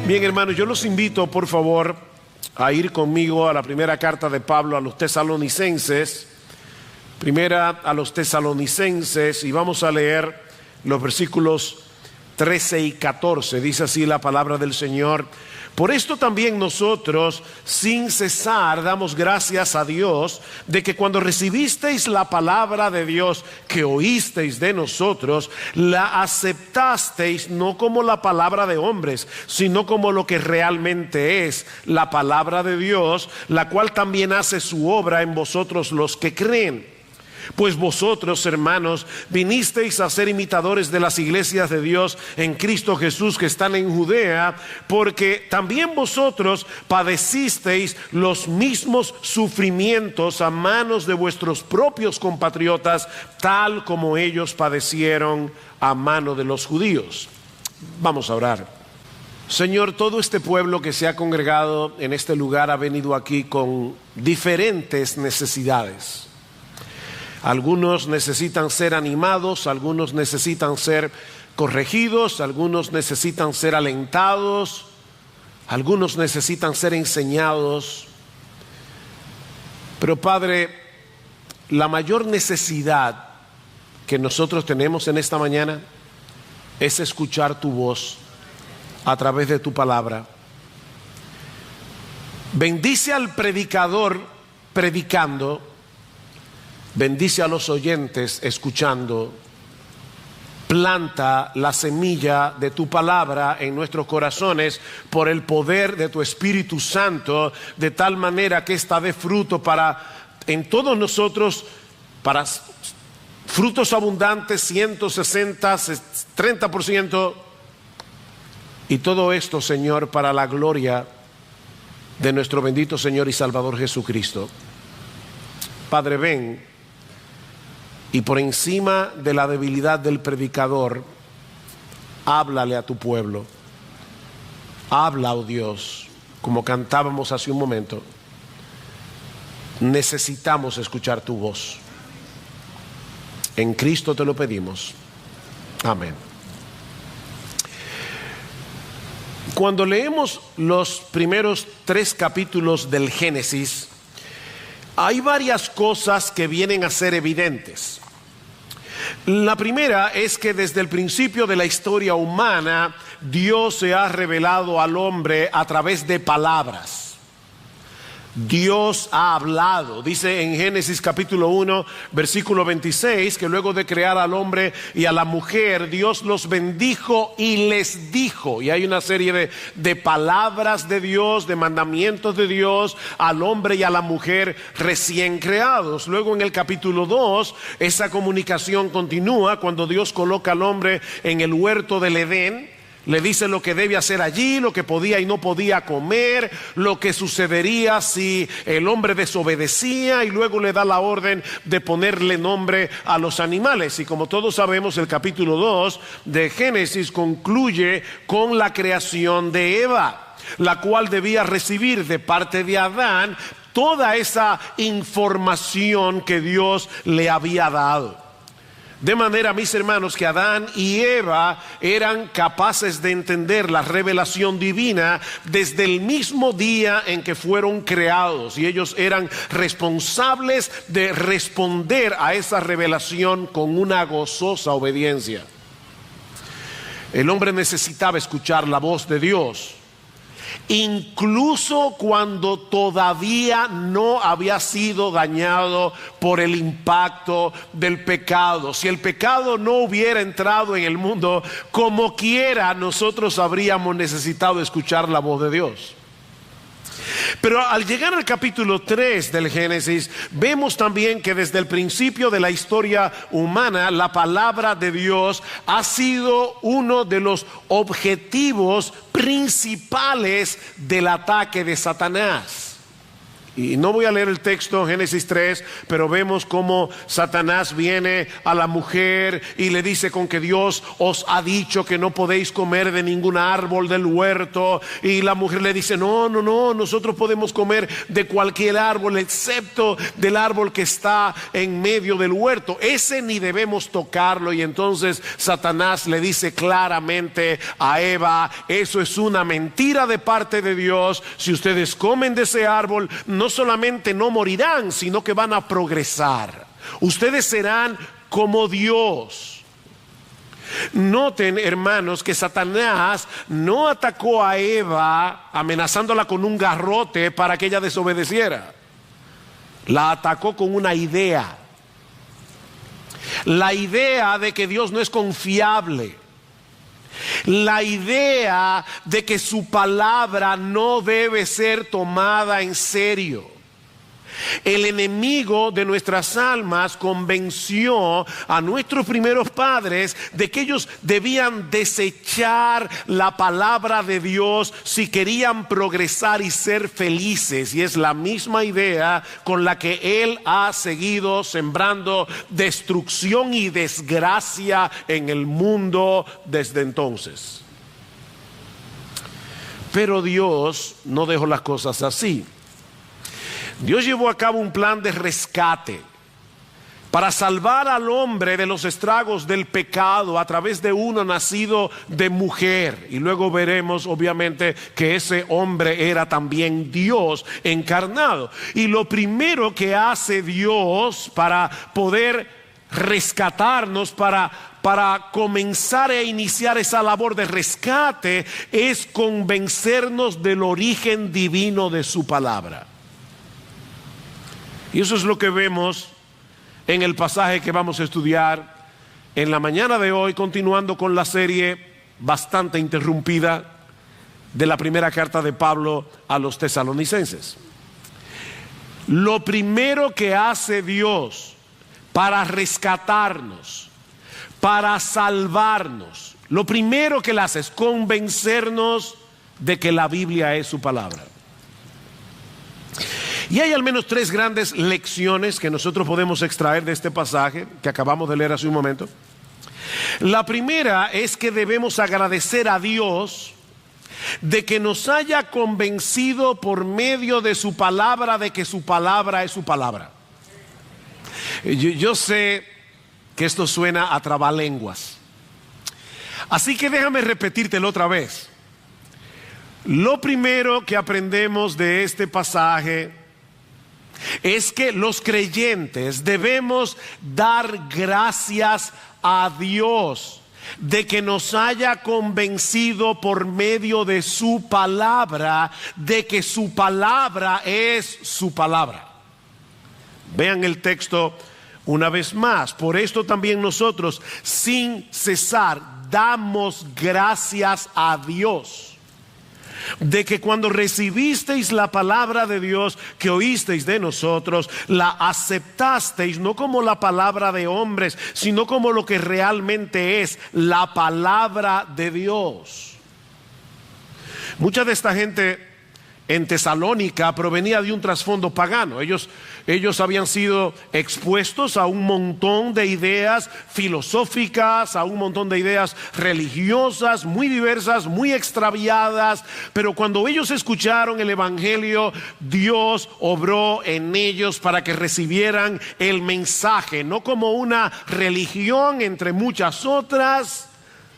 Bien, hermanos, yo los invito, por favor, a ir conmigo a la primera carta de Pablo a los Tesalonicenses. Primera a los Tesalonicenses, y vamos a leer los versículos 13 y 14. Dice así la palabra del Señor: por esto también nosotros, sin cesar, damos gracias a Dios de que cuando recibisteis la palabra de Dios que oísteis de nosotros, la aceptasteis no como la palabra de hombres, sino como lo que realmente es, la palabra de Dios, la cual también hace su obra en vosotros los que creen. Pues vosotros, hermanos, vinisteis a ser imitadores de las iglesias de Dios en Cristo Jesús que están en Judea, porque también vosotros padecisteis los mismos sufrimientos a manos de vuestros propios compatriotas, tal como ellos padecieron a mano de los judíos. Vamos a orar. Señor, todo este pueblo que se ha congregado en este lugar ha venido aquí con diferentes necesidades. Algunos necesitan ser animados, algunos necesitan ser corregidos, algunos necesitan ser alentados, algunos necesitan ser enseñados. Pero Padre, la mayor necesidad que nosotros tenemos en esta mañana es escuchar tu voz a través de tu palabra. Bendice al predicador predicando. Bendice a los oyentes escuchando. Planta la semilla de tu palabra en nuestros corazones por el poder de tu Espíritu Santo, de tal manera que esta dé fruto en todos nosotros, para frutos abundantes, 160, 30%, y todo esto, Señor, para la gloria de nuestro bendito Señor y Salvador Jesucristo. Padre, ven. Y por encima de la debilidad del predicador, háblale a tu pueblo. Habla, oh Dios, como cantábamos hace un momento. Necesitamos escuchar tu voz. En Cristo te lo pedimos. Amén. Cuando leemos los primeros 3 capítulos del Génesis, hay varias cosas que vienen a ser evidentes. La primera es que desde el principio de la historia humana, Dios se ha revelado al hombre a través de palabras. Dios ha hablado. Dice en Génesis capítulo 1, versículo 26, que luego de crear al hombre y a la mujer, Dios los bendijo y les dijo. Y hay una serie de palabras de Dios, de mandamientos de Dios al hombre y a la mujer recién creados. Luego en el capítulo 2, esa comunicación continúa cuando Dios coloca al hombre en el huerto del Edén. Le dice lo que debe hacer allí, lo que podía y no podía comer, lo que sucedería si el hombre desobedecía, y luego le da la orden de ponerle nombre a los animales. Y como todos sabemos, el capítulo 2 de Génesis concluye con la creación de Eva, la cual debía recibir de parte de Adán toda esa información que Dios le había dado. De manera, mis hermanos, que Adán y Eva eran capaces de entender la revelación divina desde el mismo día en que fueron creados, y ellos eran responsables de responder a esa revelación con una gozosa obediencia. El hombre necesitaba escuchar la voz de Dios, incluso cuando todavía no había sido dañado por el impacto del pecado. Si el pecado no hubiera entrado en el mundo, como quiera nosotros habríamos necesitado escuchar la voz de Dios. Pero al llegar al capítulo 3 del Génesis, vemos también que desde el principio de la historia humana, la palabra de Dios ha sido uno de los objetivos principales del ataque de Satanás. Y no voy a leer el texto, Génesis 3, pero vemos cómo Satanás viene a la mujer y le dice con que Dios os ha dicho que no podéis comer de ningún árbol del huerto. Y la mujer le dice, no, nosotros podemos comer de cualquier árbol excepto del árbol que está en medio del huerto. Ese ni debemos tocarlo. Y entonces Satanás le dice claramente a Eva, eso es una mentira de parte de Dios. Si ustedes comen de ese árbol, no solamente no morirán, sino que van a progresar. Ustedes serán como Dios. Noten, hermanos, que Satanás no atacó a Eva amenazándola con un garrote para que ella desobedeciera. La atacó con una idea. La idea de que Dios no es confiable. La idea de que su palabra no debe ser tomada en serio. El enemigo de nuestras almas convenció a nuestros primeros padres de que ellos debían desechar la palabra de Dios si querían progresar y ser felices. Y es la misma idea con la que él ha seguido sembrando destrucción y desgracia en el mundo desde entonces. Pero Dios no dejó las cosas así. Dios llevó a cabo un plan de rescate para salvar al hombre de los estragos del pecado a través de uno nacido de mujer. Y luego veremos obviamente que ese hombre era también Dios encarnado. Y lo primero que hace Dios para poder rescatarnos, para comenzar a iniciar esa labor de rescate, es convencernos del origen divino de su palabra. Y eso es lo que vemos en el pasaje que vamos a estudiar en la mañana de hoy, continuando con la serie bastante interrumpida de la primera carta de Pablo a los tesalonicenses. Lo primero que hace Dios para rescatarnos, para salvarnos, lo primero que Él hace es convencernos de que la Biblia es su palabra. Y hay al menos tres grandes lecciones que nosotros podemos extraer de este pasaje que acabamos de leer hace un momento. La primera es que debemos agradecer a Dios de que nos haya convencido por medio de su palabra de que su palabra es su palabra. Yo sé que esto suena a trabalenguas, así que déjame repetírtelo otra vez. Lo primero que aprendemos de este pasaje es que los creyentes debemos dar gracias a Dios de que nos haya convencido por medio de su palabra, de que su palabra es su palabra. Vean el texto una vez más. Por esto también nosotros, sin cesar, damos gracias a Dios de que cuando recibisteis la palabra de Dios que oísteis de nosotros, la aceptasteis no como la palabra de hombres, sino como lo que realmente es la palabra de Dios. Mucha de esta gente en Tesalónica provenía de un trasfondo pagano. Ellos habían sido expuestos a un montón de ideas filosóficas, a un montón de ideas religiosas, muy diversas, muy extraviadas. Pero cuando ellos escucharon el evangelio, Dios obró en ellos para que recibieran el mensaje, no como una religión entre muchas otras,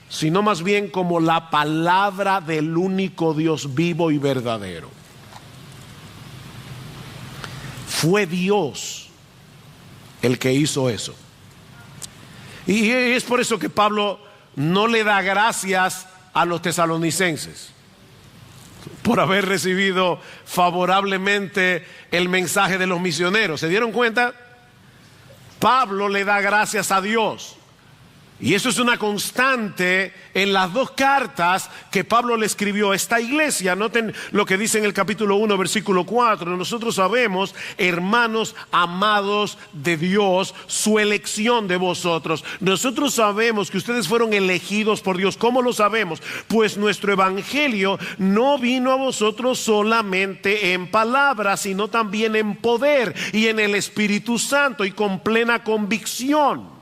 sino más bien como la palabra del único Dios vivo y verdadero. Fue Dios el que hizo eso. Y es por eso que Pablo no le da gracias a los tesalonicenses por haber recibido favorablemente el mensaje de los misioneros. ¿Se dieron cuenta? Pablo le da gracias a Dios Y eso es una constante en las dos cartas que Pablo le escribió a esta iglesia. Noten lo que dice en el capítulo 1, versículo 4. Nosotros sabemos, hermanos amados de Dios, su elección de vosotros. Nosotros sabemos que ustedes fueron elegidos por Dios. ¿Cómo lo sabemos? Pues nuestro evangelio no vino a vosotros solamente en palabras, sino también en poder y en el Espíritu Santo y con plena convicción.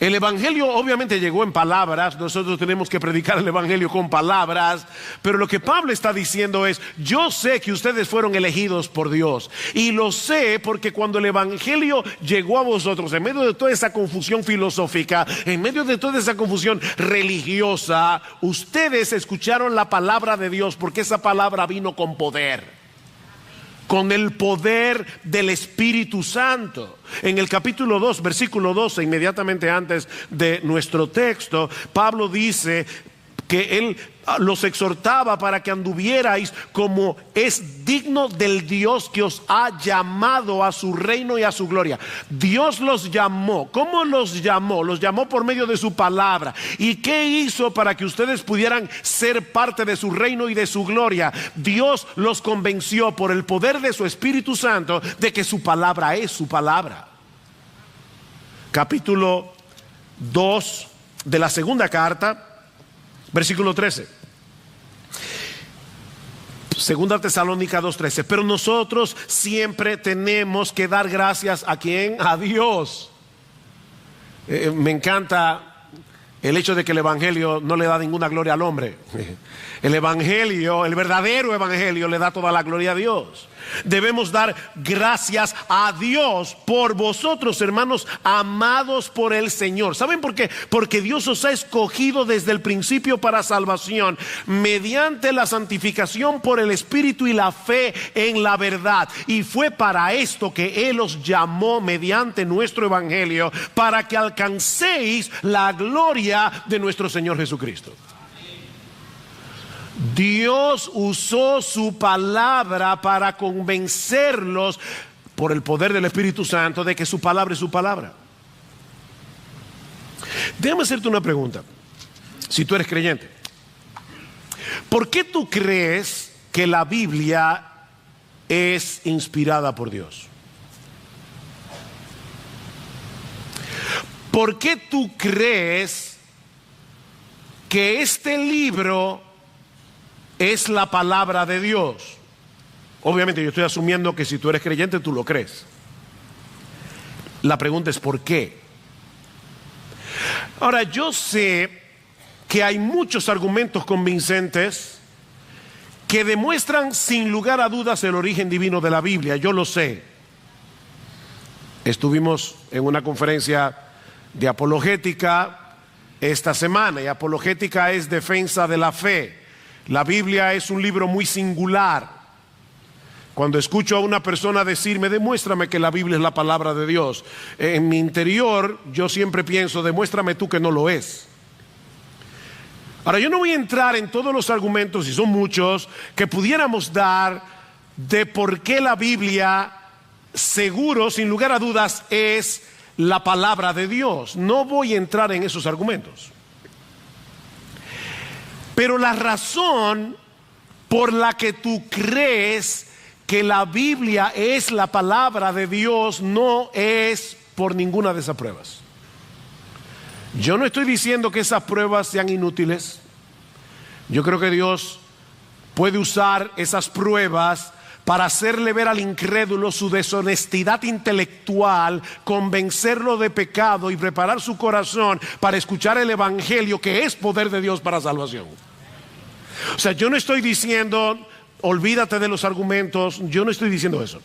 El evangelio obviamente llegó en palabras, nosotros tenemos que predicar el evangelio con palabras, pero lo que Pablo está diciendo es: yo sé que ustedes fueron elegidos por Dios, y lo sé porque cuando el evangelio llegó a vosotros, en medio de toda esa confusión filosófica, en medio de toda esa confusión religiosa, ustedes escucharon la palabra de Dios, porque esa palabra vino con poder. Con el poder del Espíritu Santo. En el capítulo 2, versículo 12, inmediatamente antes de nuestro texto, Pablo dice que él los exhortaba para que anduvierais como es digno del Dios que os ha llamado a su reino y a su gloria. Dios los llamó. ¿Cómo los llamó? Los llamó por medio de su palabra. ¿Y qué hizo para que ustedes pudieran ser parte de su reino y de su gloria? Dios los convenció por el poder de su Espíritu Santo de que su palabra es su palabra. Capítulo 2 de la segunda carta, versículo 13. Segunda Tesalónica 2:13. Pero nosotros siempre tenemos que dar gracias ¿a quién? A Dios. Me encanta el hecho de que el evangelio no le da ninguna gloria al hombre. El evangelio, el verdadero evangelio, le da toda la gloria a Dios. Debemos dar gracias a Dios por vosotros, hermanos amados por el Señor. ¿Saben por qué? Porque Dios os ha escogido desde el principio para salvación, mediante la santificación por el Espíritu y la fe en la verdad. Y fue para esto que Él os llamó mediante nuestro evangelio, para que alcancéis la gloria de nuestro Señor Jesucristo. Dios usó su palabra para convencerlos por el poder del Espíritu Santo de que su palabra es su palabra. Déjame hacerte una pregunta. Si tú eres creyente, ¿por qué tú crees que la Biblia es inspirada por Dios? ¿Por qué tú crees que este libro es la palabra de Dios? Obviamente yo estoy asumiendo que si tú eres creyente tú lo crees. La pregunta es ¿por qué? Ahora, yo sé que hay muchos argumentos convincentes que demuestran sin lugar a dudas el origen divino de la Biblia. Yo lo sé. Estuvimos en una conferencia de apologética esta semana, y apologética es defensa de la fe. La Biblia es un libro muy singular. Cuando escucho a una persona decirme, demuéstrame que la Biblia es la palabra de Dios, en mi interior yo siempre pienso, demuéstrame tú que no lo es. Ahora, yo no voy a entrar en todos los argumentos, y son muchos, que pudiéramos dar de por qué la Biblia, seguro, sin lugar a dudas, es la palabra de Dios. No voy a entrar en esos argumentos. Pero la razón por la que tú crees que la Biblia es la palabra de Dios no es por ninguna de esas pruebas. Yo no estoy diciendo que esas pruebas sean inútiles. Yo creo que Dios puede usar esas pruebas para hacerle ver al incrédulo su deshonestidad intelectual, convencerlo de pecado y preparar su corazón para escuchar el evangelio, que es poder de Dios para salvación. O sea, yo no estoy diciendo olvídate de los argumentos, yo no estoy diciendo eso.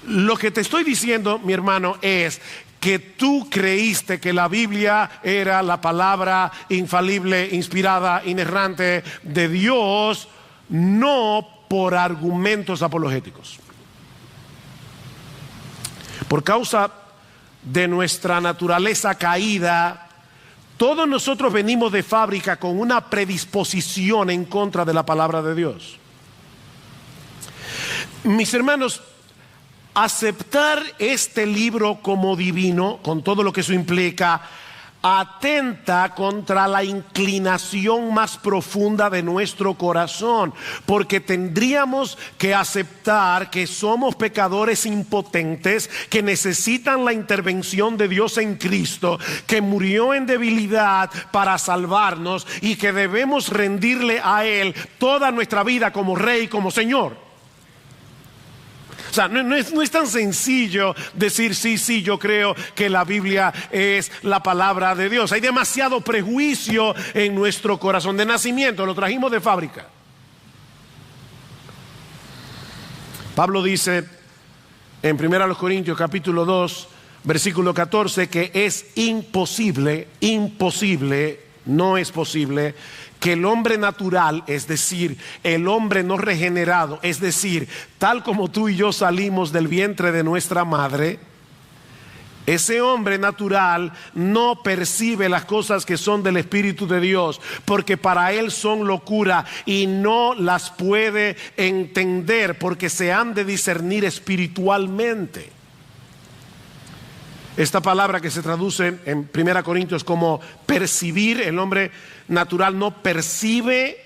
Lo que te estoy diciendo, mi hermano, es que tú creíste que la Biblia era la palabra infalible, inspirada, inerrante de Dios, no por argumentos apologéticos. Por causa de nuestra naturaleza caída, todos nosotros venimos de fábrica con una predisposición en contra de la palabra de Dios. Mis hermanos, aceptar este libro como divino, con todo lo que eso implica, atenta contra la inclinación más profunda de nuestro corazón, porque tendríamos que aceptar que somos pecadores impotentes, que necesitan la intervención de Dios en Cristo, que murió en debilidad para salvarnos y que debemos rendirle a Él toda nuestra vida como Rey, como Señor. O sea, no es tan sencillo decir sí, yo creo que la Biblia es la palabra de Dios. Hay demasiado prejuicio en nuestro corazón de nacimiento, lo trajimos de fábrica. Pablo dice en 1 Corintios capítulo 2, versículo 14, que es imposible, no es posible que el hombre natural, es decir, el hombre no regenerado, es decir, tal como tú y yo salimos del vientre de nuestra madre, ese hombre natural no percibe las cosas que son del Espíritu de Dios, porque para él son locura y no las puede entender, porque se han de discernir espiritualmente. Esta palabra que se traduce en 1 Corintios como percibir, el hombre natural no percibe,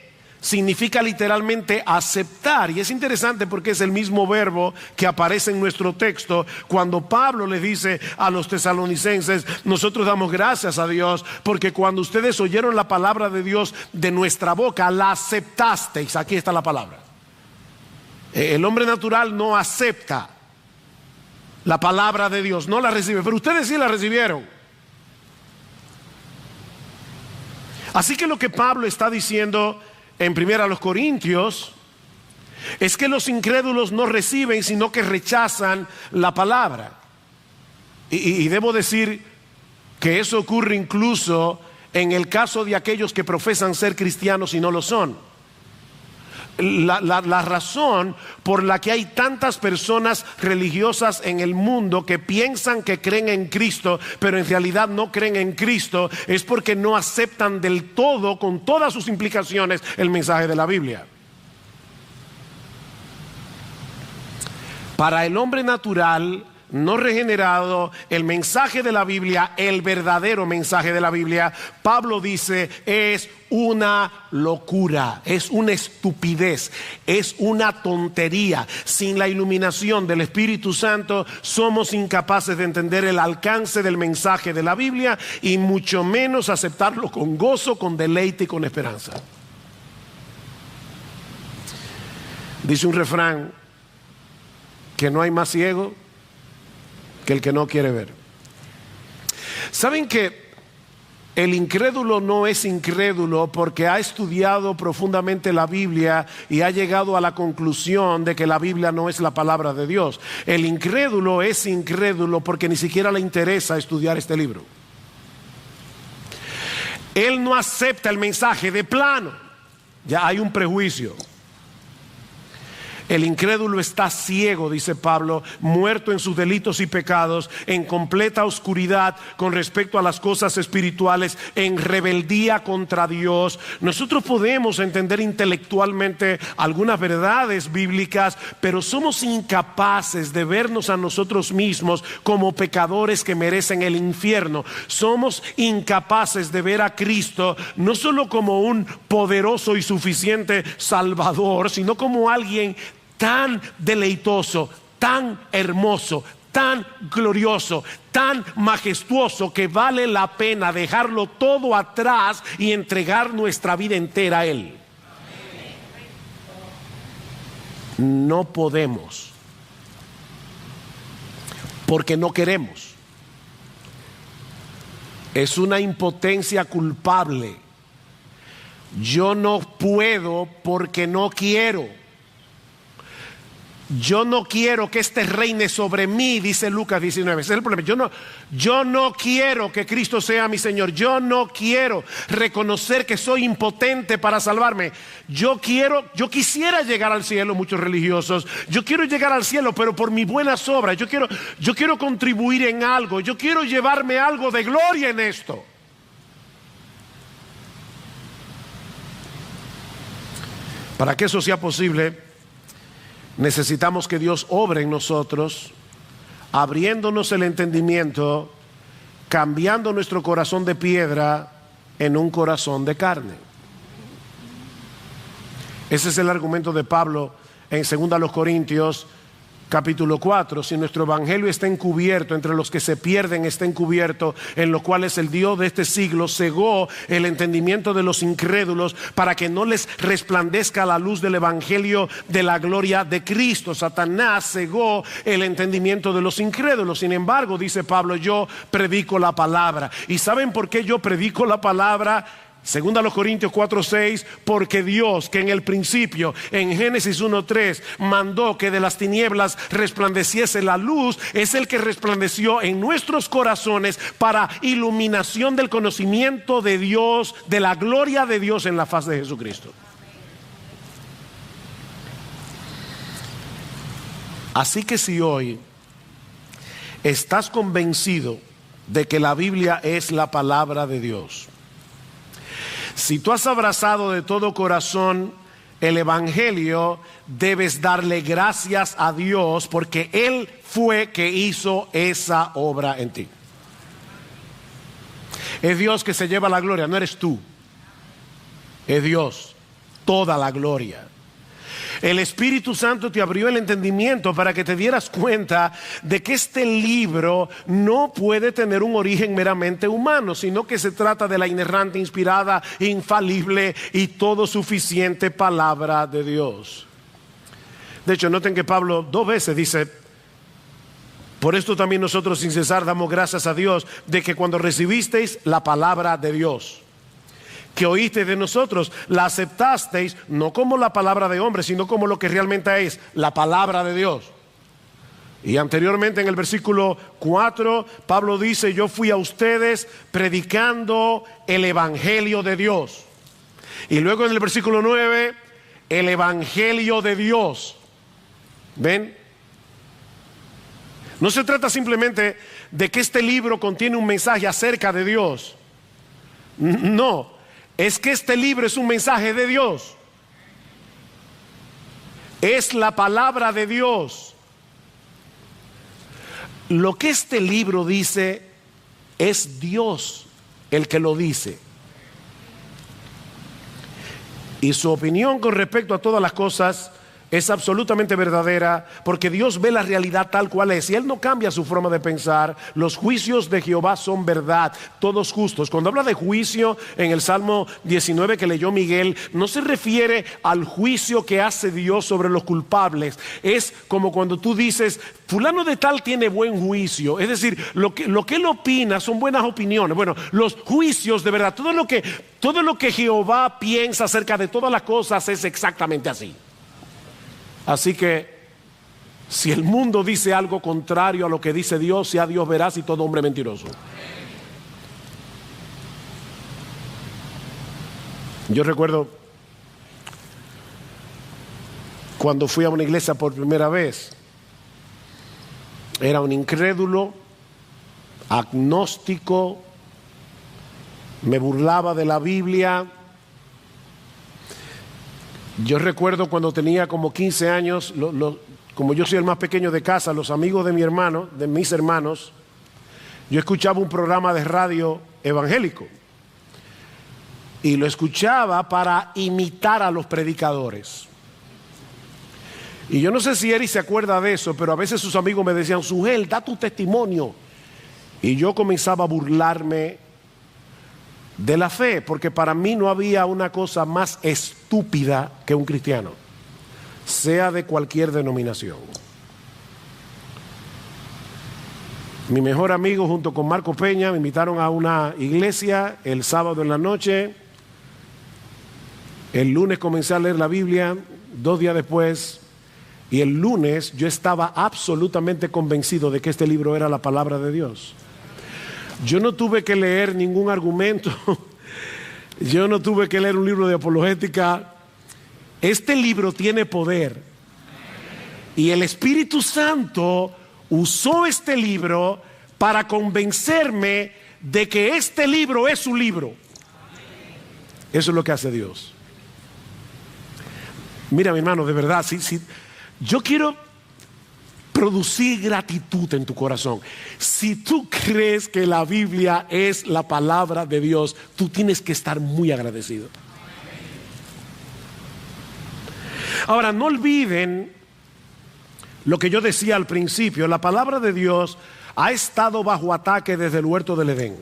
significa literalmente aceptar. Y es interesante porque es el mismo verbo que aparece en nuestro texto cuando Pablo le dice a los tesalonicenses: nosotros damos gracias a Dios porque cuando ustedes oyeron la palabra de Dios de nuestra boca, la aceptasteis. Aquí está la palabra. El hombre natural no acepta la palabra de Dios, no la recibe, pero ustedes sí la recibieron. Así que lo que Pablo está diciendo en 1 Corintios es que los incrédulos no reciben, sino que rechazan la palabra. Y debo decir que eso ocurre incluso en el caso de aquellos que profesan ser cristianos y no lo son. La razón por la que hay tantas personas religiosas en el mundo que piensan que creen en Cristo, pero en realidad no creen en Cristo, es porque no aceptan del todo, con todas sus implicaciones, el mensaje de la Biblia. Para el hombre natural no regenerado, el mensaje de la Biblia, el verdadero mensaje de la Biblia, Pablo dice, es una locura, es una estupidez, es una tontería. Sin la iluminación del Espíritu Santo somos incapaces de entender el alcance del mensaje de la Biblia y mucho menos aceptarlo con gozo, con deleite y con esperanza. Dice un refrán que no hay más ciego que el que no quiere ver. ¿Saben que el incrédulo no es incrédulo porque ha estudiado profundamente la Biblia y ha llegado a la conclusión de que la Biblia no es la palabra de Dios? El incrédulo es incrédulo porque ni siquiera le interesa estudiar este libro. Él no acepta el mensaje de plano. Ya hay un prejuicio. El incrédulo está ciego, dice Pablo, muerto en sus delitos y pecados, en completa oscuridad con respecto a las cosas espirituales, en rebeldía contra Dios. Nosotros podemos entender intelectualmente algunas verdades bíblicas, pero somos incapaces de vernos a nosotros mismos como pecadores que merecen el infierno. Somos incapaces de ver a Cristo no solo como un poderoso y suficiente Salvador, sino como alguien tan deleitoso, tan hermoso, tan glorioso, tan majestuoso que vale la pena dejarlo todo atrás y entregar nuestra vida entera a Él. No podemos, porque no queremos. Es una impotencia culpable. Yo no puedo porque no quiero. Yo no quiero que este reine sobre mí, dice Lucas 19. Ese es el problema. Yo no quiero que Cristo sea mi Señor. Yo no quiero reconocer que soy impotente para salvarme. Yo quisiera llegar al cielo, muchos religiosos. Yo quiero llegar al cielo, pero por mis buenas obras. Yo quiero contribuir en algo. Yo quiero llevarme algo de gloria en esto. Para que eso sea posible, necesitamos que Dios obre en nosotros, abriéndonos el entendimiento, cambiando nuestro corazón de piedra en un corazón de carne. Ese es el argumento de Pablo en 2 Corintios capítulo 4. Si nuestro evangelio está encubierto, entre los que se pierden está encubierto, en los cuales el Dios de este siglo cegó el entendimiento de los incrédulos para que no les resplandezca la luz del evangelio de la gloria de Cristo. Satanás cegó el entendimiento de los incrédulos. Sin embargo, dice Pablo, yo predico la palabra. ¿Y saben por qué yo predico la palabra? 2 Corintios 4:6, porque Dios, que en el principio, en Génesis 1:3, mandó que de las tinieblas resplandeciese la luz, es el que resplandeció en nuestros corazones para iluminación del conocimiento de Dios, de la gloria de Dios en la faz de Jesucristo. Así que si hoy estás convencido de que la Biblia es la palabra de Dios, si tú has abrazado de todo corazón el evangelio, debes darle gracias a Dios porque Él fue que hizo esa obra en ti. Es Dios que se lleva la gloria, no eres tú. Es Dios, toda la gloria. El Espíritu Santo te abrió el entendimiento para que te dieras cuenta de que este libro no puede tener un origen meramente humano, sino que se trata de la inerrante, inspirada, infalible y todo suficiente palabra de Dios. De hecho, noten que Pablo 2 veces dice: por esto también nosotros sin cesar damos gracias a Dios de que cuando recibisteis la palabra de Dios, que oísteis de nosotros, la aceptasteis no como la palabra de hombre, sino como lo que realmente es la palabra de Dios. Y anteriormente en el versículo 4, Pablo dice: yo fui a ustedes predicando el evangelio de Dios. Y luego en el versículo 9, el evangelio de Dios. ¿Ven? No se trata simplemente de que este libro contiene un mensaje acerca de Dios. No. Es que este libro es un mensaje de Dios. Es la palabra de Dios. Lo que este libro dice es Dios el que lo dice. Y su opinión con respecto a todas las cosas es absolutamente verdadera, porque Dios ve la realidad tal cual es y Él no cambia su forma de pensar. Los juicios de Jehová son verdad, todos justos. Cuando habla de juicio en el Salmo 19 que leyó Miguel, no se refiere al juicio que hace Dios sobre los culpables. Es como cuando tú dices: fulano de tal tiene buen juicio. Es decir, lo que él opina son buenas opiniones. Bueno, los juicios de verdad, todo lo que Jehová piensa acerca de todas las cosas es exactamente así. Así que si el mundo dice algo contrario a lo que dice Dios, sea Dios veraz y todo hombre mentiroso. Yo recuerdo cuando fui a una iglesia por primera vez, era un incrédulo, agnóstico, me burlaba de la Biblia. Yo recuerdo cuando tenía como 15 años, como yo soy el más pequeño de casa, los amigos de mi hermano, de mis hermanos, yo escuchaba un programa de radio evangélico y lo escuchaba para imitar a los predicadores. Y yo no sé si Eri se acuerda de eso, pero a veces sus amigos me decían: Sugel, da tu testimonio. Y yo comenzaba a burlarme de la fe, porque para mí no había una cosa más estúpida que un cristiano, sea de cualquier denominación. Mi mejor amigo junto con Marco Peña me invitaron a una iglesia el sábado en la noche. El lunes comencé a leer la Biblia, 2 días después, y el lunes yo estaba absolutamente convencido de que este libro era la palabra de Dios. Yo no tuve que leer ningún argumento, yo no tuve que leer un libro de apologética. Este libro tiene poder y el Espíritu Santo usó este libro para convencerme de que este libro es su libro. Eso es lo que hace Dios. Mira, mi hermano, de verdad, sí, Yo quiero producir gratitud en tu corazón. Si tú crees que la Biblia es la palabra de Dios, tú tienes que estar muy agradecido. Ahora, no olviden lo que yo decía al principio. La palabra de Dios ha estado bajo ataque desde el huerto del Edén.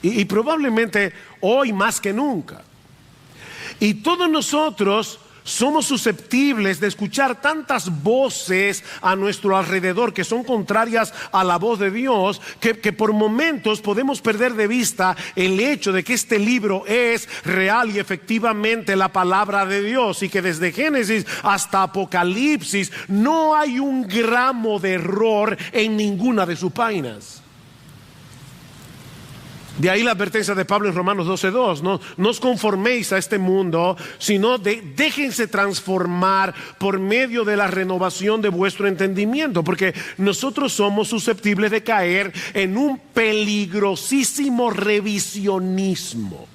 Y probablemente hoy más que nunca. Y todos nosotros somos susceptibles de escuchar tantas voces a nuestro alrededor que son contrarias a la voz de Dios, que por momentos podemos perder de vista el hecho de que este libro es real y efectivamente la palabra de Dios, y que desde Génesis hasta Apocalipsis no hay un gramo de error en ninguna de sus páginas. De ahí la advertencia de Pablo en Romanos 12:2, no os conforméis a este mundo, sino déjense transformar por medio de la renovación de vuestro entendimiento, porque nosotros somos susceptibles de caer en un peligrosísimo revisionismo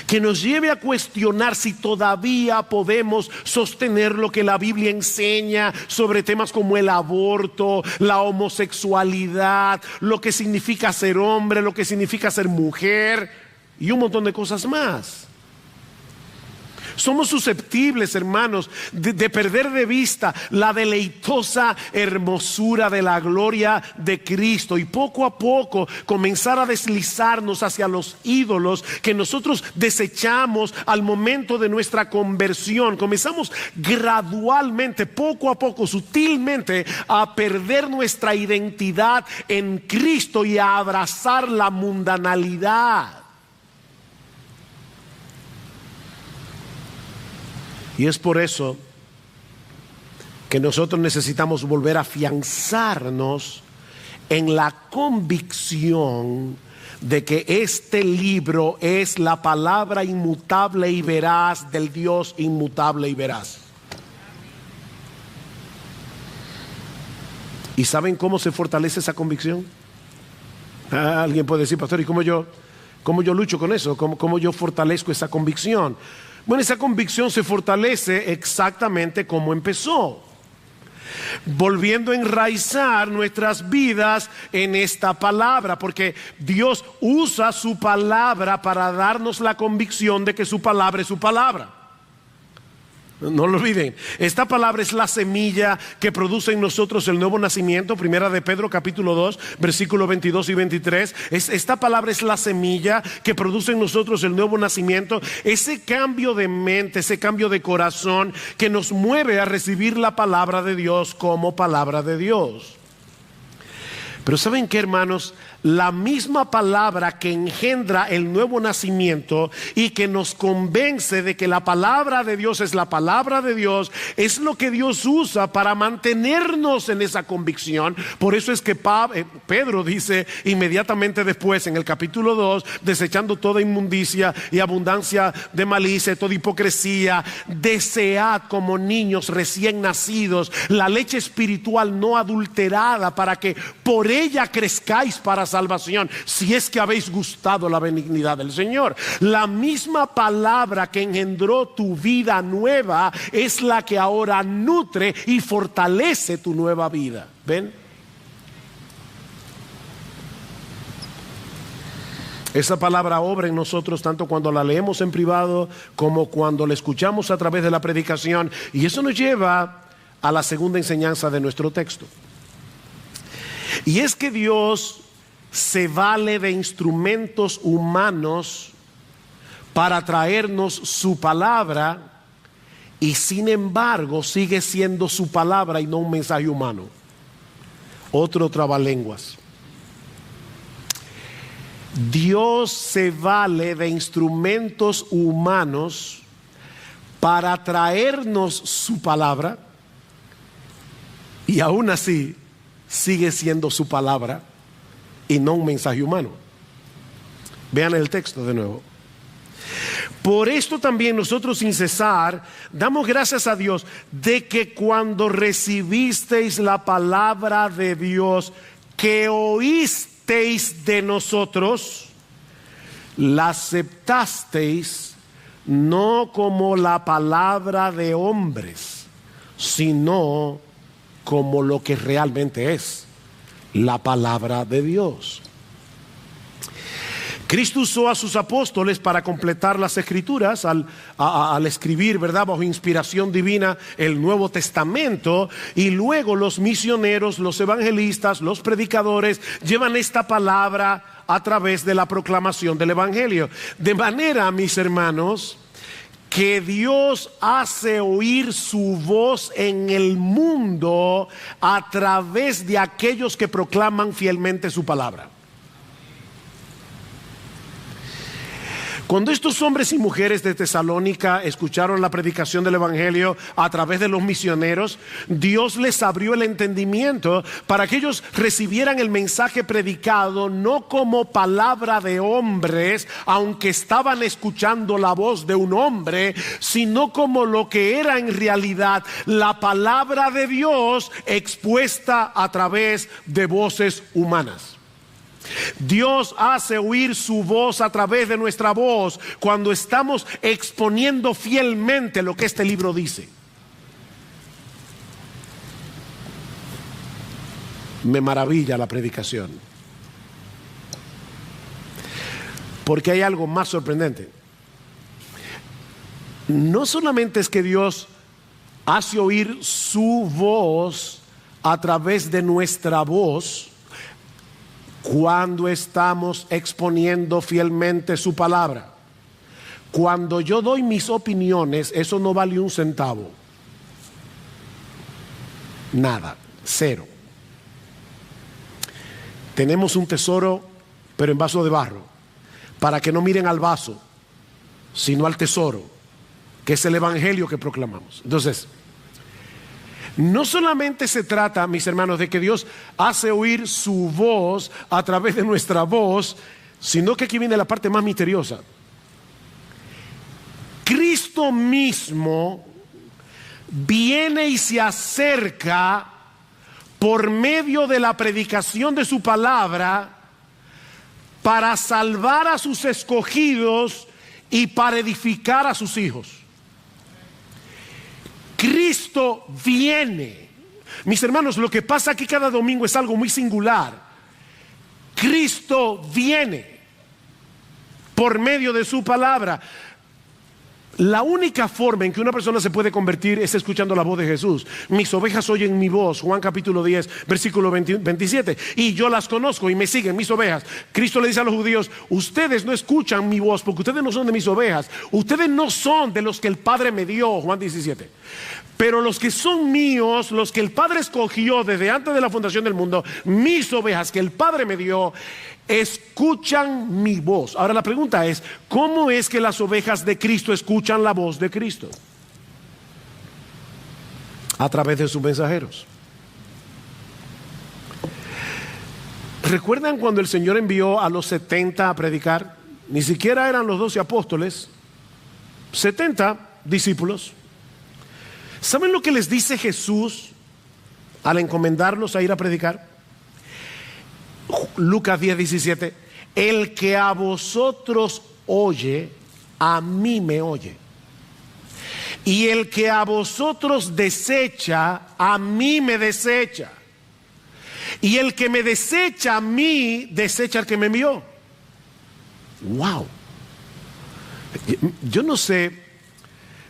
que nos lleve a cuestionar si todavía podemos sostener lo que la Biblia enseña sobre temas como el aborto, la homosexualidad, lo que significa ser hombre, lo que significa ser mujer y un montón de cosas más. Somos susceptibles, hermanos, de perder de vista la deleitosa hermosura de la gloria de Cristo y poco a poco comenzar a deslizarnos hacia los ídolos que nosotros desechamos al momento de nuestra conversión. Comenzamos gradualmente, poco a poco, sutilmente, a perder nuestra identidad en Cristo y a abrazar la mundanalidad. Y es por eso que nosotros necesitamos volver a afianzarnos en la convicción de que este libro es la palabra inmutable y veraz del Dios inmutable y veraz. ¿Y saben cómo se fortalece esa convicción? Alguien puede decir, pastor, ¿y cómo yo lucho con eso? ¿Cómo yo fortalezco esa convicción? Bueno, esa convicción se fortalece exactamente como empezó, volviendo a enraizar nuestras vidas en esta palabra, porque Dios usa su palabra para darnos la convicción de que su palabra es su palabra. No lo olviden, esta palabra es la semilla que produce en nosotros el nuevo nacimiento. Primera de Pedro capítulo 2 versículos 22 y 23. Esta palabra es la semilla que produce en nosotros el nuevo nacimiento, ese cambio de mente, ese cambio de corazón que nos mueve a recibir la palabra de Dios como palabra de Dios. Pero ¿saben qué, hermanos? La misma palabra que engendra el nuevo nacimiento y que nos convence de que la palabra de Dios es la palabra de Dios, es lo que Dios usa para mantenernos en esa convicción. Por eso es que Pedro dice inmediatamente después en el capítulo 2, desechando toda inmundicia y abundancia de malicia, toda hipocresía, desead como niños recién nacidos la leche espiritual no adulterada, para que por ella crezcáis para salvación, si es que habéis gustado la benignidad del Señor. La misma palabra que engendró tu vida nueva es la que ahora nutre y fortalece tu nueva vida. ¿Ven? Esa palabra obra en nosotros tanto cuando la leemos en privado como cuando la escuchamos a través de la predicación. Y eso nos lleva a la segunda enseñanza de nuestro texto. Y es que Dios se vale de instrumentos humanos para traernos su palabra, y sin embargo sigue siendo su palabra y no un mensaje humano. Otro trabalenguas. Dios se vale de instrumentos humanos para traernos su palabra, y aún así sigue siendo su palabra y no un mensaje humano. Vean el texto de nuevo. Por esto también nosotros sin cesar damos gracias a Dios de que cuando recibisteis la palabra de Dios que oísteis de nosotros, la aceptasteis no como la palabra de hombres, sino como lo que realmente es, la palabra de Dios. Cristo usó a sus apóstoles para completar las escrituras al escribir, ¿verdad?, bajo inspiración divina el Nuevo Testamento, y luego los misioneros, los evangelistas, los predicadores llevan esta palabra a través de la proclamación del evangelio. De manera, mis hermanos, que Dios hace oír su voz en el mundo a través de aquellos que proclaman fielmente su palabra. Cuando estos hombres y mujeres de Tesalónica escucharon la predicación del evangelio a través de los misioneros, Dios les abrió el entendimiento para que ellos recibieran el mensaje predicado no como palabra de hombres, aunque estaban escuchando la voz de un hombre, sino como lo que era en realidad la palabra de Dios expuesta a través de voces humanas. Dios hace oír su voz a través de nuestra voz cuando estamos exponiendo fielmente lo que este libro dice. Me maravilla la predicación, porque hay algo más sorprendente. No solamente es que Dios hace oír su voz a través de nuestra voz cuando estamos exponiendo fielmente su palabra. Cuando yo doy mis opiniones, eso no vale un centavo. Nada, cero. Tenemos un tesoro, pero en vaso de barro, para que no miren al vaso, sino al tesoro, que es el evangelio que proclamamos. Entonces, no solamente se trata, mis hermanos, de que Dios hace oír su voz a través de nuestra voz, sino que aquí viene la parte más misteriosa. Cristo mismo viene y se acerca por medio de la predicación de su palabra para salvar a sus escogidos y para edificar a sus hijos. Cristo viene. Mis hermanos, lo que pasa aquí cada domingo es algo muy singular. Cristo viene por medio de su palabra. La única forma en que una persona se puede convertir es escuchando la voz de Jesús. Mis ovejas oyen mi voz, Juan capítulo 10, versículo 27. Y yo las conozco y me siguen, mis ovejas. Cristo le dice a los judíos: ustedes no escuchan mi voz porque ustedes no son de mis ovejas. Ustedes no son de los que el Padre me dio, Juan 17. Pero los que son míos, los que el Padre escogió desde antes de la fundación del mundo, mis ovejas que el Padre me dio, escuchan mi voz. Ahora la pregunta es: ¿cómo es que las ovejas de Cristo escuchan la voz de Cristo? A través de sus mensajeros. ¿Recuerdan cuando el Señor envió a los 70 a predicar? Ni siquiera eran los 12 apóstoles, 70 discípulos. ¿Saben lo que les dice Jesús al encomendarlos a ir a predicar? Lucas 10:17. El que a vosotros oye, a mí me oye. Y el que a vosotros desecha, a mí me desecha. Y el que me desecha a mí, desecha al que me envió. Wow. Yo no sé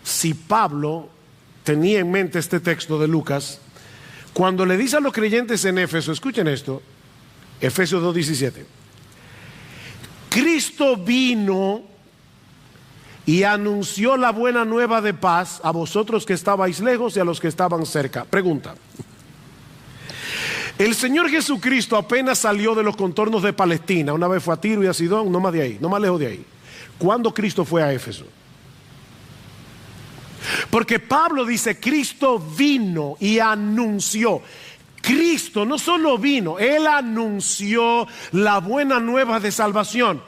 si Pablo tenía en mente este texto de Lucas cuando le dice a los creyentes en Éfeso, escuchen esto, Efesios 2:17. Cristo vino y anunció la buena nueva de paz a vosotros que estabais lejos y a los que estaban cerca. Pregunta: el Señor Jesucristo apenas salió de los contornos de Palestina, una vez fue a Tiro y a Sidón, no más de ahí, no más lejos de ahí. ¿Cuándo Cristo fue a Éfeso? Porque Pablo dice: Cristo vino y anunció. Cristo no solo vino, Él anunció la buena nueva de salvación.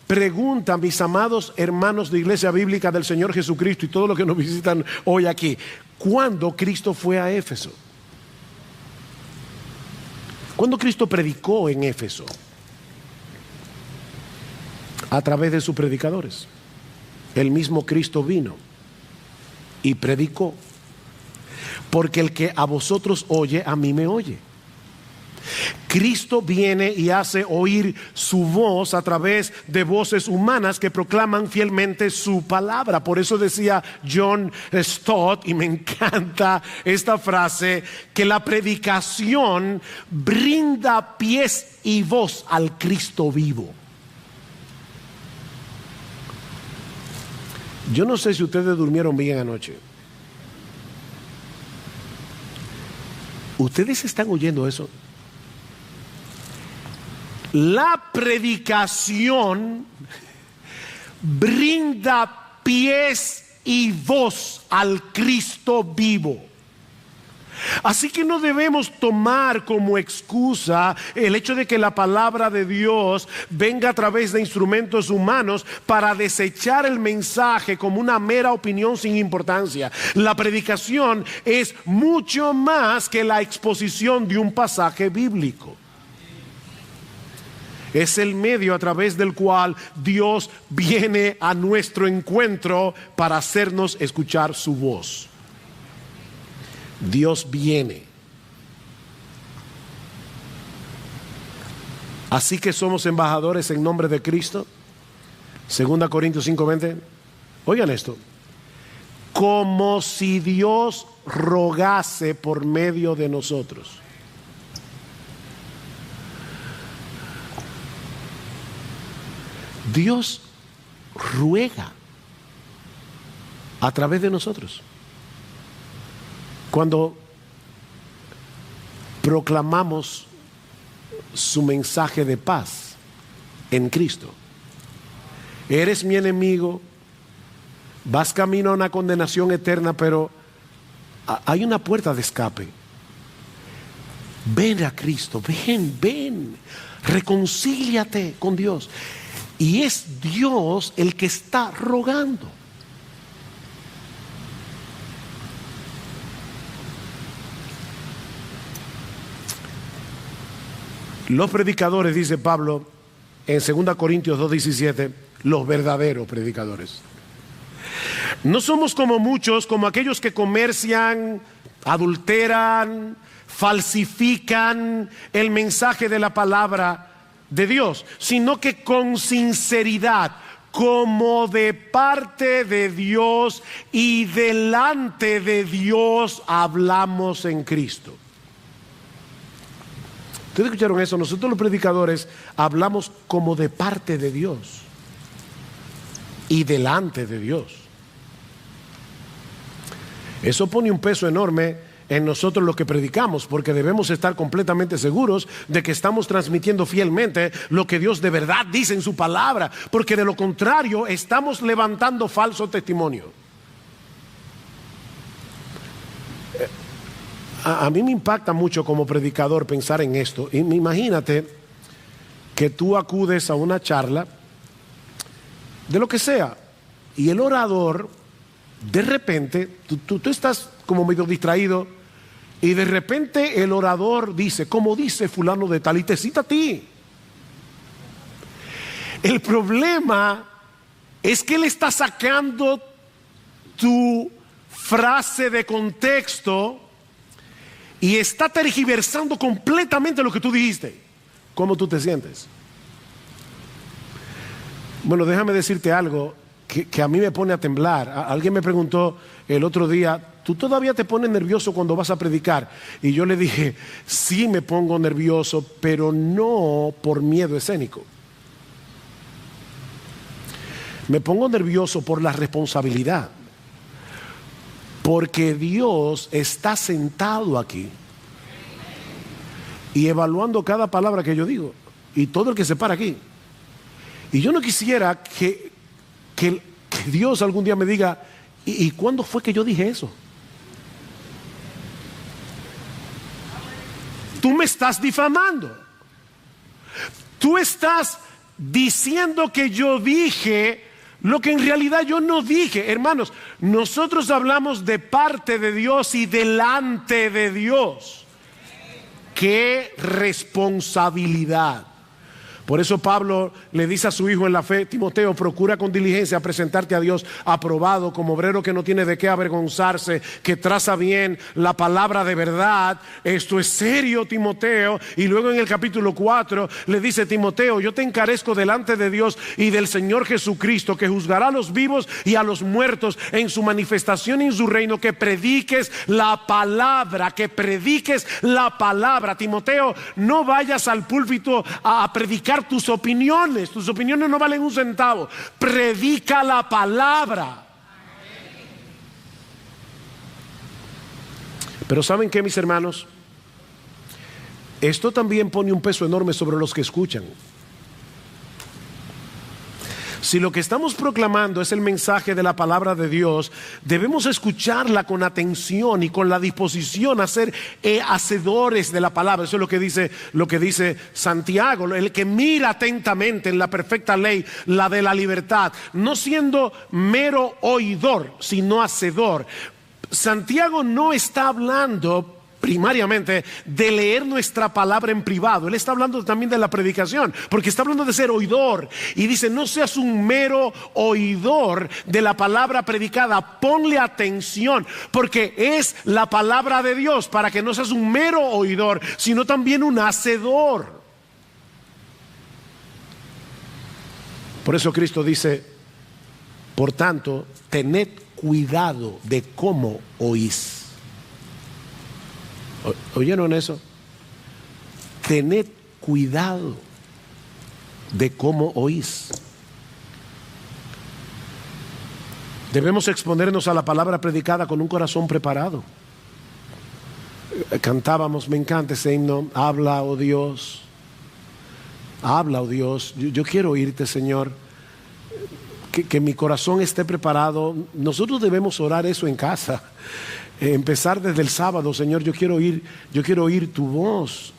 Pregunta, mis amados hermanos de Iglesia Bíblica del Señor Jesucristo y todos los que nos visitan hoy aquí: ¿cuándo Cristo fue a Éfeso? ¿Cuándo Cristo predicó en Éfeso? A través de sus predicadores. El mismo Cristo vino y predicó. porque el que a vosotros oye, a mí me oye. Cristo viene y hace oír su voz a través de voces humanas que proclaman fielmente su palabra. Por eso decía John Stott, y me encanta esta frase, que la predicación brinda pies y voz al Cristo vivo. Yo no sé si ustedes durmieron bien anoche. ¿Ustedes están oyendo eso? La predicación brinda pies y voz al Cristo vivo. Así que no debemos tomar como excusa el hecho de que la palabra de Dios venga a través de instrumentos humanos para desechar el mensaje como una mera opinión sin importancia. La predicación es mucho más que la exposición de un pasaje bíblico. Es el medio a través del cual Dios viene a nuestro encuentro para hacernos escuchar su voz. Dios viene. Así que somos embajadores en nombre de Cristo. 2 Corintios 5:20. Oigan esto. Como si Dios rogase por medio de nosotros. Dios ruega a través de nosotros. Cuando proclamamos su mensaje de paz en Cristo. Eres mi enemigo, vas camino a una condenación eterna, pero hay una puerta de escape. Ven a Cristo, ven, reconcíliate con Dios. Y es Dios el que está rogando. Los predicadores, dice Pablo en 2 Corintios 2:17, los verdaderos predicadores. No somos como muchos, como aquellos que comercian, adulteran, falsifican el mensaje de la palabra de Dios, sino que con sinceridad, como de parte de Dios y delante de Dios hablamos en Cristo. ¿Ustedes escucharon eso? Nosotros los predicadores hablamos como de parte de Dios y delante de Dios. Eso pone un peso enorme en nosotros los que predicamos, porque debemos estar completamente seguros de que estamos transmitiendo fielmente lo que Dios de verdad dice en su palabra, porque de lo contrario estamos levantando falso testimonio. A mí me impacta mucho como predicador pensar en esto. Y imagínate que tú acudes a una charla de lo que sea y el orador de repente, tú estás como medio distraído y de repente el orador dice, como dice fulano de tal, y te cita a ti. El problema es que él está sacando tu frase de contexto y está tergiversando completamente lo que tú dijiste. ¿Cómo tú te sientes? Bueno, déjame decirte algo que a mí me pone a temblar. Alguien me preguntó el otro día, ¿tú todavía te pones nervioso cuando vas a predicar? Y yo le dije, sí me pongo nervioso, pero no por miedo escénico. Me pongo nervioso por la responsabilidad. Porque Dios está sentado aquí y evaluando cada palabra que yo digo y todo el que se para aquí. Y yo no quisiera que Dios algún día me diga, ¿y cuándo fue que yo dije eso? Tú me estás difamando. Tú estás diciendo que yo dije lo que en realidad yo no dije. Hermanos, nosotros hablamos de parte de Dios y delante de Dios. ¡Qué responsabilidad! Por eso Pablo le dice a su hijo en la fe: Timoteo, procura con diligencia presentarte a Dios aprobado, como obrero que no tiene de qué avergonzarse, que traza bien la palabra de verdad. Esto es serio, Timoteo. Y luego en el capítulo 4 le dice: Timoteo, yo te encarezco delante de Dios y del Señor Jesucristo, que juzgará a los vivos y a los muertos en su manifestación y en su reino, que prediques la palabra, que prediques la palabra. Timoteo, no vayas al púlpito a predicar tus opiniones no valen un centavo. Predica la palabra. Pero ¿saben qué, mis hermanos? Esto también pone un peso enorme sobre los que escuchan. Si lo que estamos proclamando es el mensaje de la palabra de Dios, debemos escucharla con atención y con la disposición a ser hacedores de la palabra. Eso es lo que dice Santiago: el que mira atentamente en la perfecta ley, la de la libertad, no siendo mero oidor, sino hacedor. Santiago no está hablando primariamente de leer nuestra palabra en privado. Él está hablando también de la predicación, porque está hablando de ser oidor. Y dice: no seas un mero oidor de la palabra predicada, ponle atención, porque es la palabra de Dios, para que no seas un mero oidor, sino también un hacedor. Por eso Cristo dice: por tanto, tened cuidado de cómo oís. ¿Oyeron eso? Tened cuidado de cómo oís. Debemos exponernos a la palabra predicada con un corazón preparado. Cantábamos, me encanta ese himno: habla, oh Dios, habla, oh Dios. Yo quiero oírte, Señor. Que mi corazón esté preparado. Nosotros debemos orar eso en casa. Empezar desde el sábado: Señor, yo quiero oír tu voz.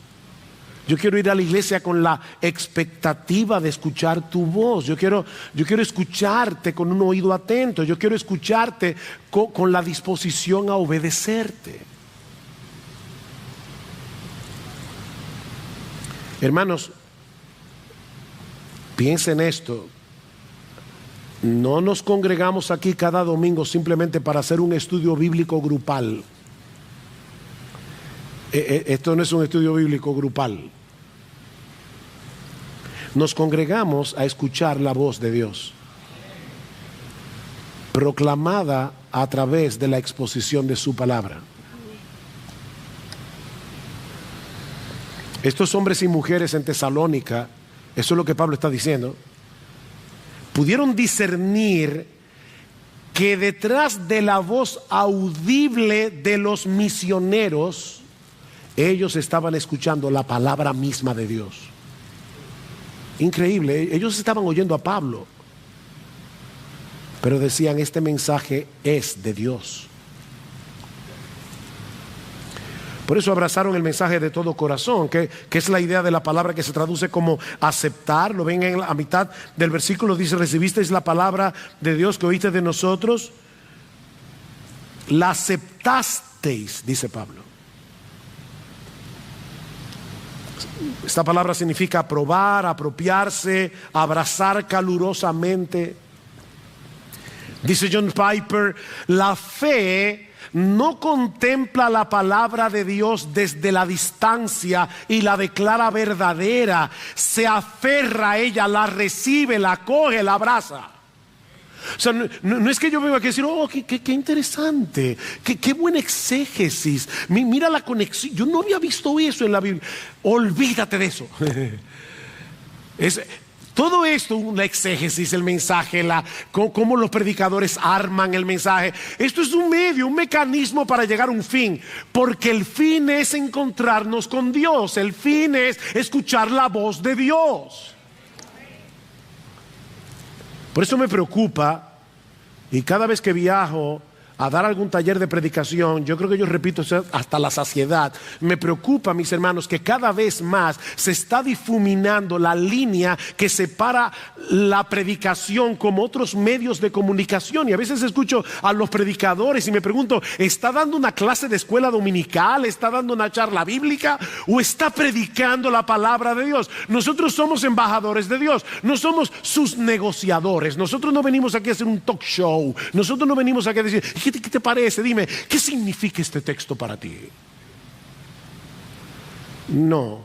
Yo quiero ir a la iglesia con la expectativa de escuchar tu voz. Yo quiero escucharte con un oído atento. Yo quiero escucharte con la disposición a obedecerte. Hermanos, piensen esto. No nos congregamos aquí cada domingo simplemente para hacer un estudio bíblico grupal. Esto no es un estudio bíblico grupal. Nos congregamos a escuchar la voz de Dios, proclamada a través de la exposición de su palabra. Estos hombres y mujeres en Tesalónica, eso es lo que Pablo está diciendo, pudieron discernir que detrás de la voz audible de los misioneros, ellos estaban escuchando la palabra misma de Dios. Increíble, ellos estaban oyendo a Pablo, pero decían: este mensaje es de Dios. Por eso abrazaron el mensaje de todo corazón, que es la idea de la palabra que se traduce como aceptar. Lo ven a mitad del versículo, dice: recibisteis la palabra de Dios que oíste de nosotros, la aceptasteis, dice Pablo. Esta palabra significa aprobar, apropiarse, abrazar calurosamente. Dice John Piper: la fe no contempla la palabra de Dios desde la distancia y la declara verdadera, se aferra a ella, la recibe, la acoge, la abraza. O sea, no es que yo venga aquí a decir: oh, qué interesante, qué buena exégesis, mira la conexión, yo no había visto eso en la Biblia. Olvídate de eso. Todo esto, la exégesis, el mensaje, cómo los predicadores arman el mensaje, esto es un medio, un mecanismo para llegar a un fin, porque el fin es encontrarnos con Dios, el fin es escuchar la voz de Dios. Por eso me preocupa, y cada vez que viajo a dar algún taller de predicación, yo creo que yo repito eso hasta la saciedad. Me preocupa, mis hermanos, que cada vez más se está difuminando la línea que separa la predicación como otros medios de comunicación. Y a veces escucho a los predicadores y me pregunto, ¿está dando una clase de escuela dominical? ¿Está dando una charla bíblica? ¿O está predicando la palabra de Dios? Nosotros somos embajadores de Dios, no somos sus negociadores. Nosotros no venimos aquí a hacer un talk show. Nosotros no venimos aquí a decir, ¿qué te parece? Dime, ¿qué significa este texto para ti? No.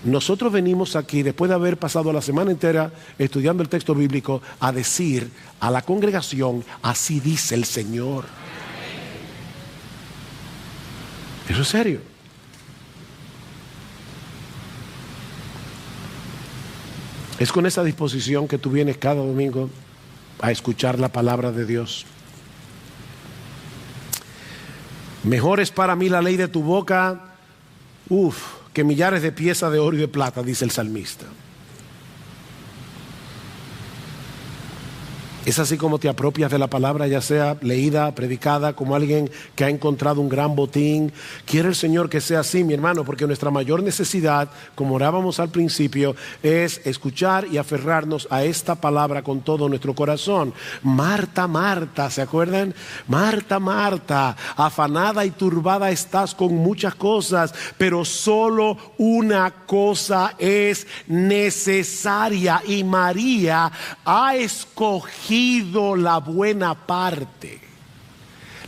Nosotros venimos aquí, después de haber pasado la semana entera estudiando el texto bíblico, a decir a la congregación, así dice el Señor. Eso es serio. Es con esa disposición que tú vienes cada domingo a escuchar la palabra de Dios. Mejor es para mí la ley de tu boca, que millares de piezas de oro y de plata, dice el salmista. Es así como te apropias de la palabra, ya sea leída, predicada, como alguien que ha encontrado un gran botín. Quiere el Señor que sea así, mi hermano, porque nuestra mayor necesidad, como orábamos al principio, es escuchar y aferrarnos a esta palabra con todo nuestro corazón. Marta, Marta, ¿se acuerdan? Marta, Marta, afanada y turbada estás con muchas cosas, pero solo una cosa es necesaria, y María ha escogido la buena parte,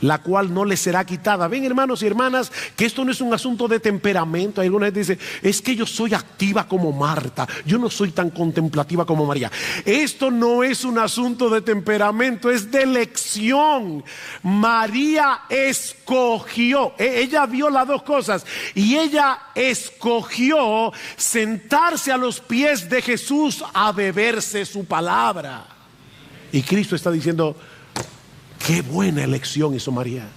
la cual no le será quitada. Ven, hermanos y hermanas, que esto no es un asunto de temperamento. Hay alguna gente que dice, es que yo soy activa como Marta, yo no soy tan contemplativa como María. Esto no es un asunto de temperamento, es de elección. María escogió, ella vio las dos cosas, y ella escogió sentarse a los pies de Jesús a beberse su palabra. Y Cristo está diciendo, qué buena elección hizo María.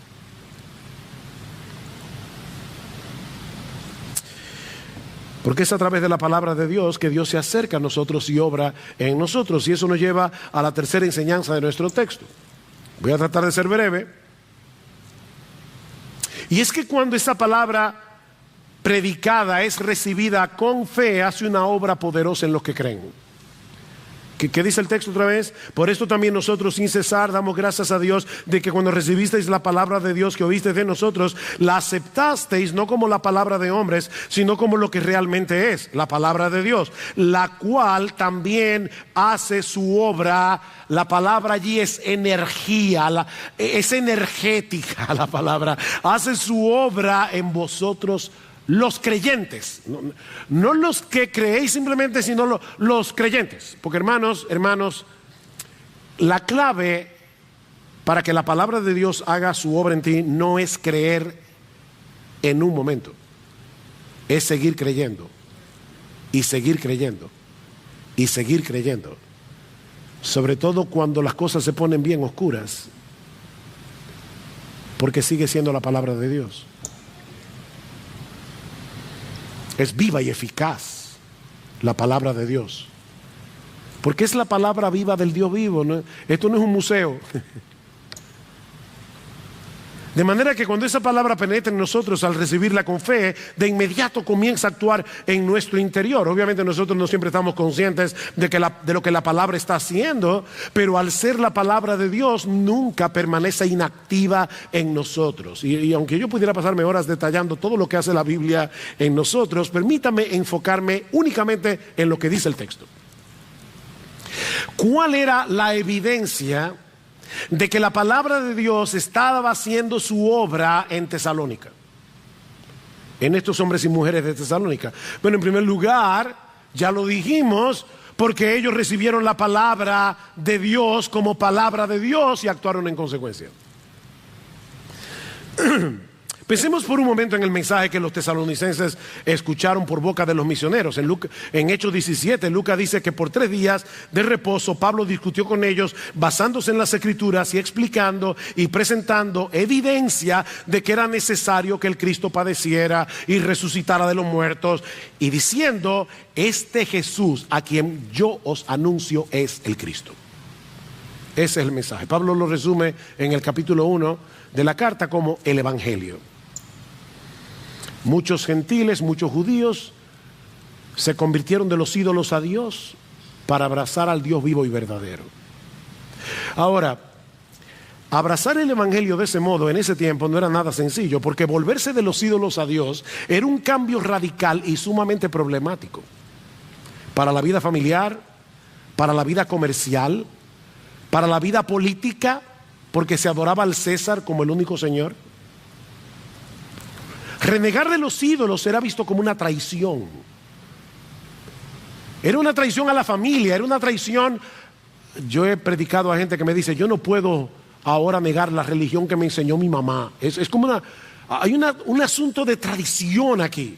Porque es a través de la palabra de Dios que Dios se acerca a nosotros y obra en nosotros. Y eso nos lleva a la tercera enseñanza de nuestro texto. Voy a tratar de ser breve. Y es que cuando esa palabra predicada es recibida con fe, hace una obra poderosa en los que creen. ¿Qué dice el texto otra vez? Por esto también nosotros sin cesar damos gracias a Dios de que cuando recibisteis la palabra de Dios que oísteis de nosotros, la aceptasteis no como la palabra de hombres, sino como lo que realmente es, la palabra de Dios, la cual también hace su obra. La palabra allí es energía, es energética la palabra, hace su obra en vosotros los creyentes, no los que creéis simplemente, sino los creyentes. Porque hermanos, la clave para que la palabra de Dios haga su obra en ti no es creer en un momento, es seguir creyendo y seguir creyendo y seguir creyendo, sobre todo cuando las cosas se ponen bien oscuras, porque sigue siendo la palabra de Dios. Es viva y eficaz la palabra de Dios, porque es la palabra viva del Dios vivo, ¿no? Esto no es un museo. De manera que cuando esa palabra penetra en nosotros al recibirla con fe, de inmediato comienza a actuar en nuestro interior. Obviamente nosotros no siempre estamos conscientes de lo que la palabra está haciendo, pero al ser la palabra de Dios nunca permanece inactiva en nosotros. Y aunque yo pudiera pasarme horas detallando todo lo que hace la Biblia en nosotros, permítame enfocarme únicamente en lo que dice el texto. ¿Cuál era la evidencia de que la palabra de Dios estaba haciendo su obra en Tesalónica, en estos hombres y mujeres de Tesalónica? Bueno, en primer lugar, ya lo dijimos, porque ellos recibieron la palabra de Dios como palabra de Dios y actuaron en consecuencia. Pensemos por un momento en el mensaje que los tesalonicenses escucharon por boca de los misioneros. En Hechos 17, Lucas dice que por 3 días de reposo Pablo discutió con ellos basándose en las Escrituras y explicando y presentando evidencia de que era necesario que el Cristo padeciera y resucitara de los muertos, y diciendo, este Jesús a quien yo os anuncio es el Cristo. Ese es el mensaje. Pablo lo resume en el capítulo 1 de la carta como el Evangelio. Muchos gentiles, muchos judíos se convirtieron de los ídolos a Dios para abrazar al Dios vivo y verdadero. Ahora, abrazar el Evangelio de ese modo en ese tiempo no era nada sencillo, porque volverse de los ídolos a Dios era un cambio radical y sumamente problemático para la vida familiar, para la vida comercial, para la vida política, porque se adoraba al César como el único Señor. Renegar de los ídolos era visto como una traición. Era una traición a la familia, era una traición. Yo he predicado a gente que me dice, yo no puedo ahora negar la religión que me enseñó mi mamá. Es como hay un asunto de tradición aquí.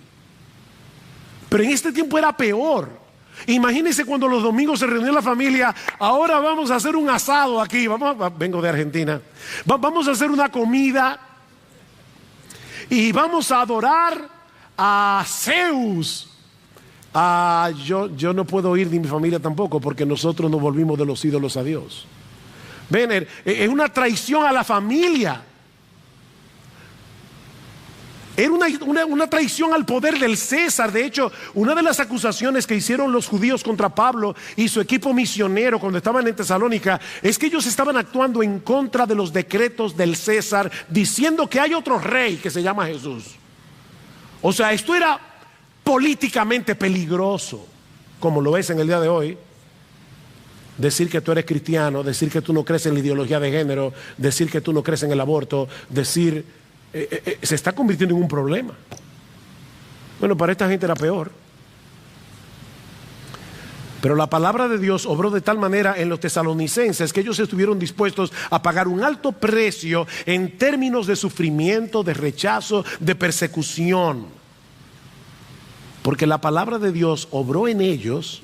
Pero en este tiempo era peor. Imagínense cuando los domingos se reunió la familia, ahora vamos a hacer un asado aquí, vengo de Argentina, vamos a hacer una comida y vamos a adorar a Zeus. Yo no puedo ir ni mi familia tampoco, porque nosotros nos volvimos de los ídolos a Dios. Ven, es una traición a la familia. Era una traición al poder del César. De hecho, una de las acusaciones que hicieron los judíos contra Pablo y su equipo misionero cuando estaban en Tesalónica es que ellos estaban actuando en contra de los decretos del César, diciendo que hay otro rey que se llama Jesús. O sea, esto era políticamente peligroso, como lo es en el día de hoy. Decir que tú eres cristiano, decir que tú no crees en la ideología de género, decir que tú no crees en el aborto, se está convirtiendo en un problema. Bueno, para esta gente era peor. Pero la palabra de Dios obró de tal manera en los tesalonicenses que ellos estuvieron dispuestos a pagar un alto precio en términos de sufrimiento, de rechazo, de persecución. Porque la palabra de Dios obró en ellos,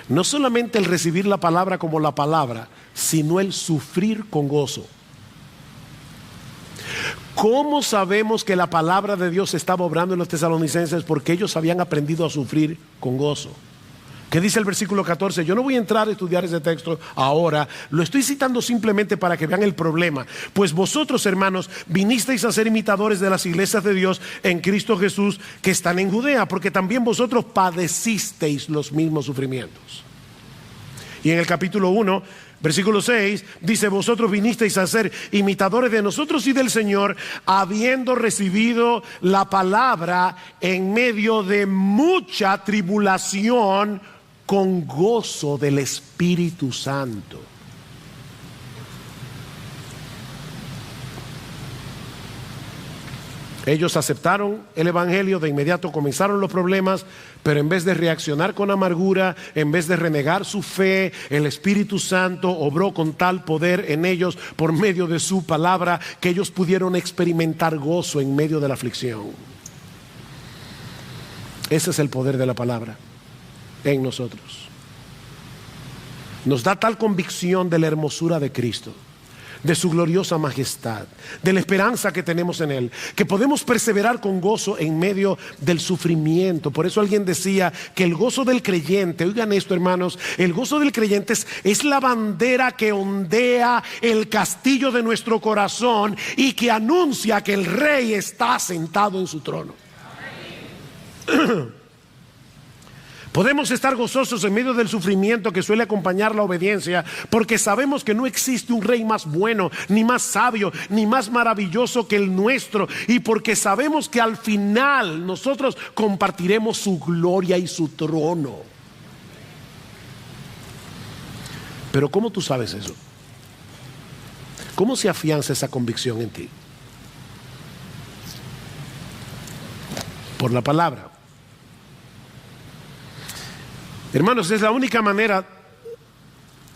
no solamente el recibir la palabra como la palabra, sino el sufrir con gozo. ¿Cómo sabemos que la palabra de Dios estaba obrando en los tesalonicenses? Porque ellos habían aprendido a sufrir con gozo. ¿Qué dice el versículo 14? Yo no voy a entrar a estudiar ese texto ahora, lo estoy citando simplemente para que vean el problema. Pues vosotros, hermanos, vinisteis a ser imitadores de las iglesias de Dios en Cristo Jesús que están en Judea, porque también vosotros padecisteis los mismos sufrimientos. Y en el capítulo 1, versículo 6, dice, vosotros vinisteis a ser imitadores de nosotros y del Señor, habiendo recibido la palabra en medio de mucha tribulación, con gozo del Espíritu Santo. Ellos aceptaron el Evangelio, de inmediato comenzaron los problemas, pero en vez de reaccionar con amargura, en vez de renegar su fe, el Espíritu Santo obró con tal poder en ellos por medio de su palabra que ellos pudieron experimentar gozo en medio de la aflicción. Ese es el poder de la palabra en nosotros. Nos da tal convicción de la hermosura de Cristo, de su gloriosa majestad, de la esperanza que tenemos en Él, que podemos perseverar con gozo en medio del sufrimiento. Por eso alguien decía que el gozo del creyente, oigan esto, hermanos, el gozo del creyente es la bandera que ondea el castillo de nuestro corazón y que anuncia que el Rey está sentado en su trono. Podemos estar gozosos en medio del sufrimiento que suele acompañar la obediencia, porque sabemos que no existe un rey más bueno, ni más sabio, ni más maravilloso que el nuestro, y porque sabemos que al final nosotros compartiremos su gloria y su trono. Pero ¿cómo tú sabes eso? ¿Cómo se afianza esa convicción en ti? Por la palabra. Hermanos, es la única manera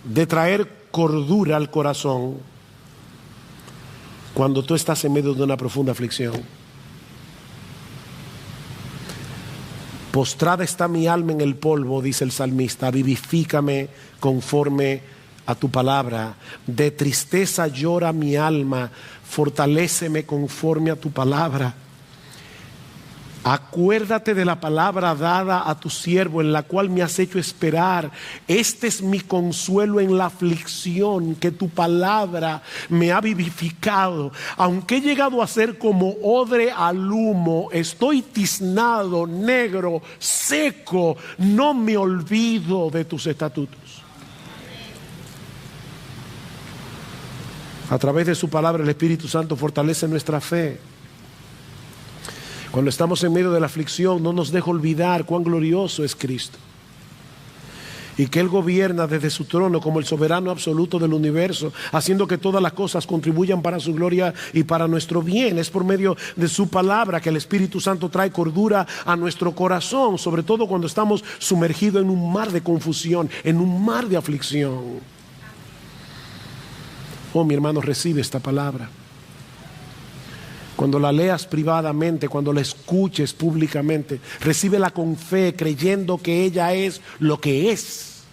de traer cordura al corazón cuando tú estás en medio de una profunda aflicción. Postrada está mi alma en el polvo, dice el salmista, vivifícame conforme a tu palabra. De tristeza llora mi alma, fortaléceme conforme a tu palabra. Acuérdate de la palabra dada a tu siervo, en la cual me has hecho esperar. Este es mi consuelo en la aflicción, que tu palabra me ha vivificado. Aunque he llegado a ser como odre al humo, estoy tiznado, negro, seco, no me olvido de tus estatutos. A través de su palabra, el Espíritu Santo fortalece nuestra fe. Cuando estamos en medio de la aflicción, no nos deja olvidar cuán glorioso es Cristo. Y que Él gobierna desde su trono como el soberano absoluto del universo, haciendo que todas las cosas contribuyan para su gloria y para nuestro bien. Es por medio de su palabra que el Espíritu Santo trae cordura a nuestro corazón, sobre todo cuando estamos sumergidos en un mar de confusión, en un mar de aflicción. Oh, mi hermano, recibe esta palabra. Cuando la leas privadamente, cuando la escuches públicamente, recíbela con fe, creyendo que ella es lo que es.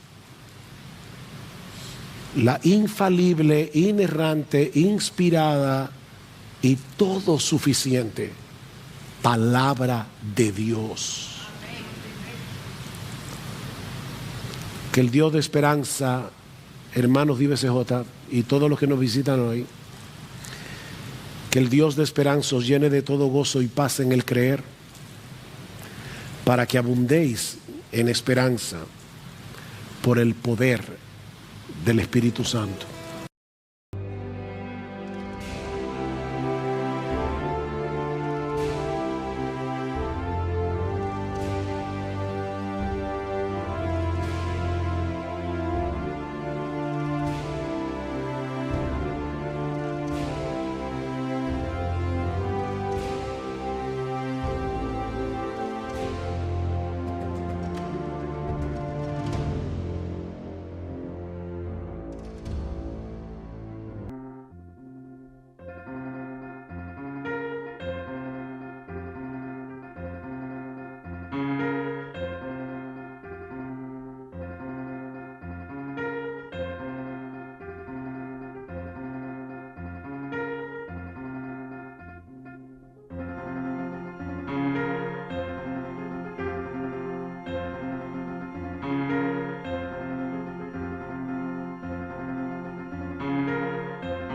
La infalible, inerrante, inspirada y todo suficiente palabra de Dios. Que el Dios de esperanza, hermanos de IBCJ y todos los que nos visitan hoy, que el Dios de esperanza os llene de todo gozo y paz en el creer, para que abundéis en esperanza por el poder del Espíritu Santo.